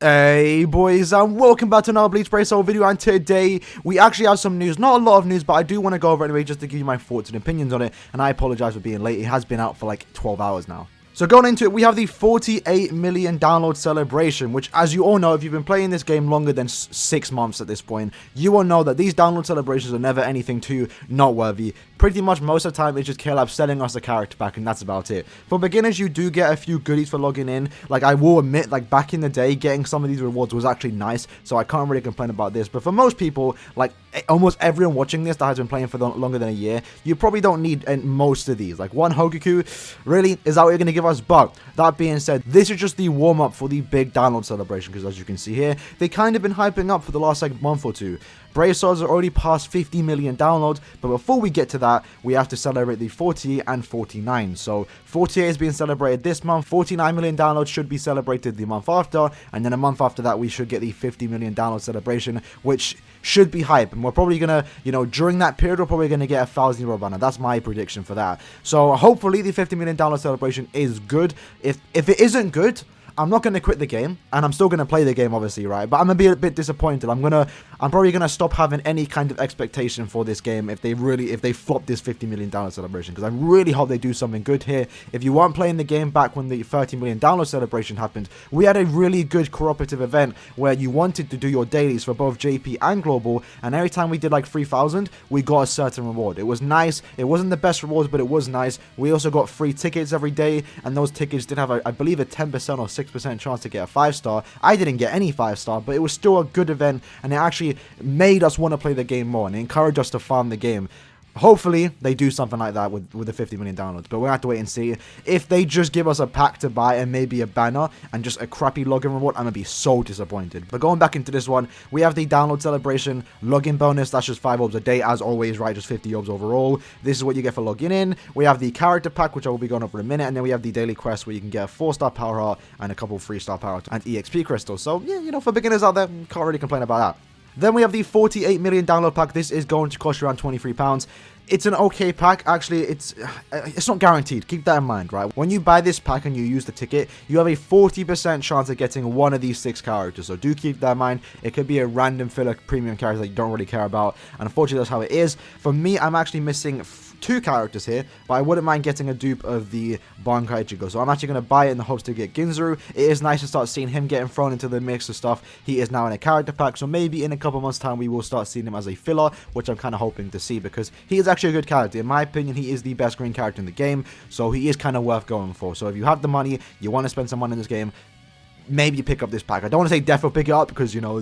Hey boys, and welcome back to another Bleach Bracehold video, and today we actually have some news. Not a lot of news, but I do want to go over it anyway just to give you my thoughts and opinions on it, and I apologize for being late. It has been out for like 12 hours now. So going into it, we have the 48 million download celebration, which, as you all know, if you've been playing this game longer than 6 months at this point, you will know that these download celebrations are never anything too noteworthy. Pretty much most of the time, it's just K-Lab selling us a character pack, and that's about it. For beginners, you do get a few goodies for logging in. Like, I will admit, like, back in the day, getting some of these rewards was actually nice, so I can't really complain about this. But for most people, like, almost everyone watching this that has been playing for longer than a year, you probably don't need most of these. Like, one Hogaku, really? Is that what you're going to give us? But that being said, this is just the warm-up for the big download celebration, because as you can see here, they kind of been hyping up for the last, like, month or two. Braceholds are already past 50 million downloads, but before we get to that, we have to celebrate the 48 and 49. So 48 is being celebrated this month, 49 million downloads should be celebrated the month after, and then a month after that, we should get the 50 million download celebration, which should be hype. And we're probably gonna, during that period, we're probably gonna get a 1,000 euro banner. That's my prediction for that. So hopefully the 50 million download celebration is good. If it isn't good, I'm not going to quit the game, and I'm still going to play the game, obviously, right? But I'm going to be a bit disappointed. I'm probably going to stop having any kind of expectation for this game if they flop this 50 million download celebration, because I really hope they do something good here. If you weren't playing the game back when the 30 million download celebration happened, we had a really good cooperative event where you wanted to do your dailies for both JP and Global, and every time we did like 3,000, we got a certain reward. It was nice. It wasn't the best rewards, but it was nice. We also got free tickets every day, and those tickets did have, I believe, a 10% or 6% chance to get a 5-star. I didn't get any 5-star, but it was still a good event, and it actually made us want to play the game more and encouraged us to farm the game. Hopefully, they do something like that with the 50 million downloads, but we'll have to wait and see. If they just give us a pack to buy and maybe a banner and just a crappy login reward, I'm going to be so disappointed. But going back into this one, we have the download celebration login bonus. That's just 5 orbs a day, as always, right? Just 50 orbs overall. This is what you get for logging in. We have the character pack, which I will be going over in a minute, and then we have the daily quest where you can get a 4-star power heart and a couple 3-star power hearts and EXP crystals. So, yeah, for beginners out there, can't really complain about that. Then we have the 48 million download pack. This is going to cost you around £23. It's an okay pack. Actually, it's not guaranteed. Keep that in mind, right? When you buy this pack and you use the ticket, you have a 40% chance of getting one of these 6 characters. So do keep that in mind. It could be a random filler premium character that you don't really care about. And unfortunately, that's how it is. For me, I'm actually missing 2 characters here, but I wouldn't mind getting a dupe of the Bankai Ichigo. So I'm actually going to buy it in the hopes to get Ginzuru. It is nice to start seeing him getting thrown into the mix of stuff. He is now in a character pack, so maybe in a couple months time we will start seeing him as a filler, which I'm kind of hoping to see, because he is actually a good character. In my opinion, he is the best green character in the game, so he is kind of worth going for. So if you have the money, you want to spend some money in this game, maybe pick up this pack. I don't want to say definitely pick it up because, you know,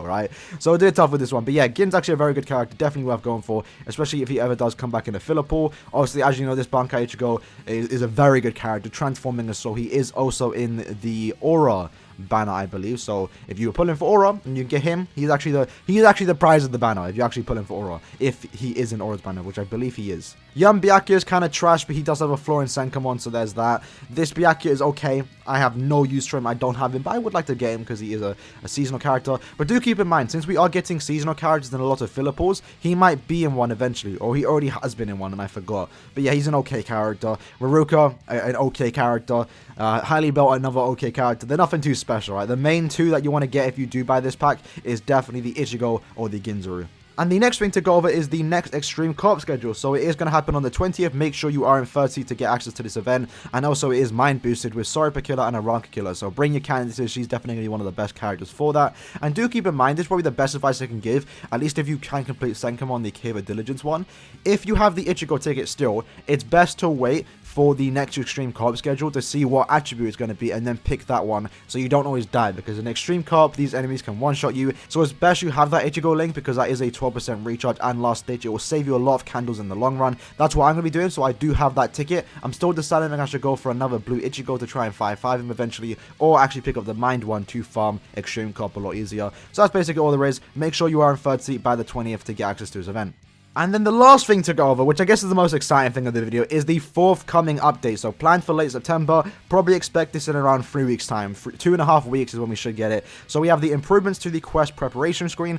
right? So it's tough with this one. But yeah, Gin's actually a very good character. Definitely worth going for, especially if he ever does come back in a filler pool. Obviously, as you know, this Bankai Ichigo is a very good character, transforming us. So he is also in the Aura banner, I believe. So if you were pulling for Aura and you get him, he's actually the prize of the banner if you actually pull him for Aura, if he is in Aura's banner, which I believe he is. Young Byakuya is kind of trash, but he does have a flaw in Senkamon, so there's that. This Byakuya is okay. I have no use for him. I don't have him, but I would like to get him because he is a seasonal character. But do keep in mind, since we are getting seasonal characters in a lot of filler pools, he might be in one eventually, or he already has been in one and I forgot. But yeah, he's an okay character. Raruka, an okay character. Highly Belt, another okay character. They're nothing too special, right? The main 2 that you want to get if you do buy this pack is definitely the Ichigo or the Ginzuru. And the next thing to go over is the next Extreme Co-op schedule. So it is going to happen on the 20th. Make sure you are in 30 to get access to this event. And also it is mind boosted with Soripa Killer and Aranka Killer. So bring your candidates. She's definitely going to be one of the best characters for that. And do keep in mind, this is probably the best advice I can give. At least if you can complete Senkamon, the Cave of Diligence one. If you have the Ichigo ticket still, it's best to wait for the next Extreme Co-op schedule to see what attribute it's going to be and then pick that one so you don't always die, because in Extreme Co-op these enemies can one-shot you. So it's best you have that Ichigo link, because that is a 12% recharge and last ditch. It will save you a lot of candles in the long run. That's what I'm going to be doing, so I do have that ticket. I'm still deciding if I should go for another blue Ichigo to try and 5-5 him eventually, or actually pick up the Mind one to farm Extreme Co-op a lot easier. So that's basically all there is. Make sure you are in 3rd seat by the 20th to get access to this event. And then the last thing to go over, which I guess is the most exciting thing of the video, is the forthcoming update. So planned for late September, probably expect this in around 3 weeks time. 2.5 weeks is when we should get it. So we have the improvements to the quest preparation screen.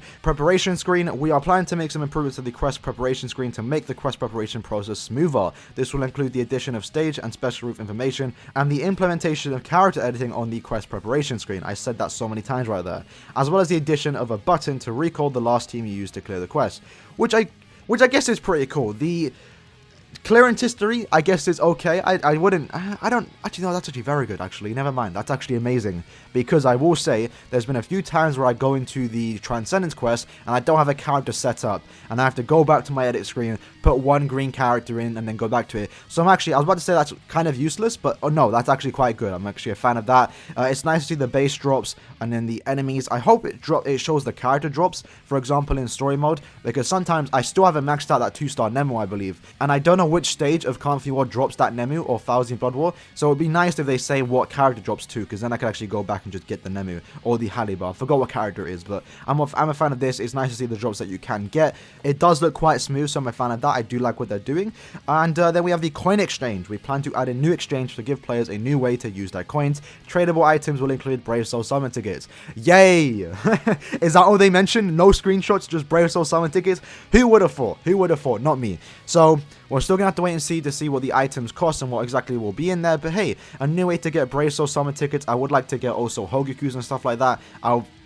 We are planning to make some improvements to the quest preparation screen to make the quest preparation process smoother. This will include the addition of stage and special route information and the implementation of character editing on the quest preparation screen. I said that so many times right there. As well as the addition of a button to recall the last team you used to clear the quest, which I guess is pretty cool. The clearance history, I guess, is okay. I don't, actually, no, that's actually very good, actually. Never mind, that's actually amazing. Because I will say, there's been a few times where I go into the Transcendence quest, and I don't have a character set up. And I have to go back to my edit screen, put one green character in, and then go back to it. So I was about to say that's kind of useless, but oh no, that's actually quite good. I'm actually a fan of that. It's nice to see the base drops, and then the enemies. I hope it shows the character drops, for example, in story mode. Because sometimes I still haven't maxed out that 2-star Nemo, I believe. And I don't know which stage of Conflict War drops that Nemu or Thousand Blood War, so it would be nice if they say what character drops too, because then I could actually go back and just get the Nemu or the Halibar. I forgot what character it is, but I'm a fan of this. It's nice to see the drops that you can get. It does look quite smooth, so I'm a fan of that. I do like what they're doing. And then we have the coin exchange. We plan to add a new exchange to give players a new way to use their coins. Tradable items will include Brave Soul Summon tickets. Yay! Is that all they mentioned? No screenshots, just Brave Soul Summon tickets? Who would have thought? Who would have thought? Not me. So we're still gonna have to wait and see what the items cost and what exactly will be in there. But hey, a new way to get Brave Soul Summon tickets. I would like to get also Hogakus and stuff like that.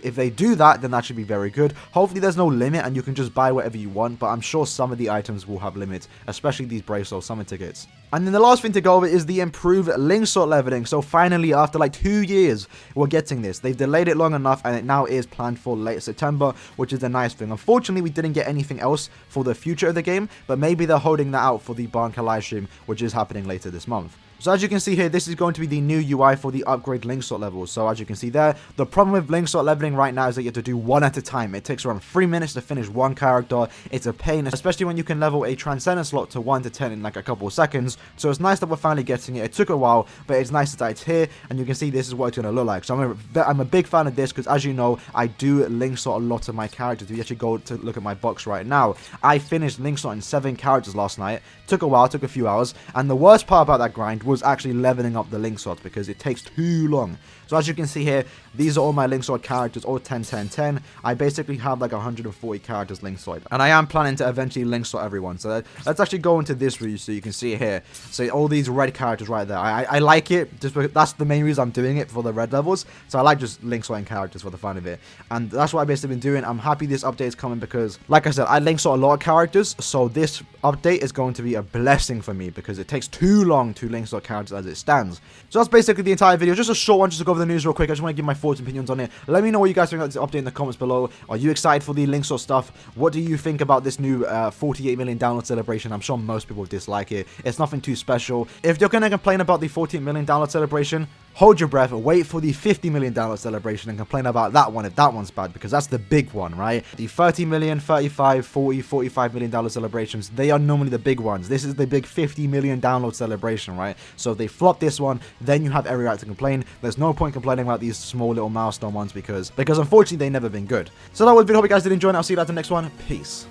If they do that, then that should be very good. Hopefully there's no limit and you can just buy whatever you want, but I'm sure some of the items will have limits, especially these Brave Soul Summon tickets. And then the last thing to go over is the improved link sort leveling. So finally, after like 2 years, we're getting this. They've delayed it long enough, and it now is planned for late September, which is a nice thing. Unfortunately, we didn't get anything else for the future of the game, but maybe they're holding that out for the Banka livestream, which is happening later this month. So as you can see here, this is going to be the new UI for the upgrade link sort levels. So as you can see there, the problem with link sort leveling right now is that you have to do one at a time. It takes around 3 minutes to finish one character. It's a pain, especially when you can level a Transcendence slot to 1 to 10 in like a couple of seconds. So it's nice that we're finally getting it. It took a while, but it's nice that it's here, and you can see this is what it's going to look like. So I'm a big fan of this because, as you know, I do link sort a lot of my characters. If you actually go to look at my box right now, I finished link sorting 7 characters last night. Took a while, took a few hours, and the worst part about that grind was actually leveling up the link sorts because it takes too long. So as you can see here, these are all my link sort characters, all 10, 10, 10. I basically have like 140 characters link sorted, and I am planning to eventually link sort everyone. So let's actually go into this view so you can see it here. So all these red characters right there, I like it just because that's the main reason I'm doing it, for the red levels. So I like just link sorting characters for the fun of it, and that's what I've basically been doing. I'm happy this update is coming because, like I said, I link sort a lot of characters, so this update is going to be a blessing for me because it takes too long to link sort characters as it stands. So that's basically the entire video. Just a short one, just to go over the news real quick. I just want to give my thoughts and opinions on it. Let me know what you guys think about this update in the comments below. Are you excited for the link sort stuff? What do you think about this new 48 million download celebration? I'm sure most people dislike it. It's nothing too special. If you're going to complain about the 48 million download celebration, hold your breath, wait for the 50 million download celebration and complain about that one if that one's bad, because that's the big one, right? The 30 million, 35, 40, 45 million download celebrations, they are normally the big ones. This is the big 50 million download celebration, right? So if they flop this one, then you have every right to complain. There's no point complaining about these small little milestone ones because unfortunately they've never been good. So that was the video. Hope you guys did enjoy, and I'll see you guys in the next one. Peace.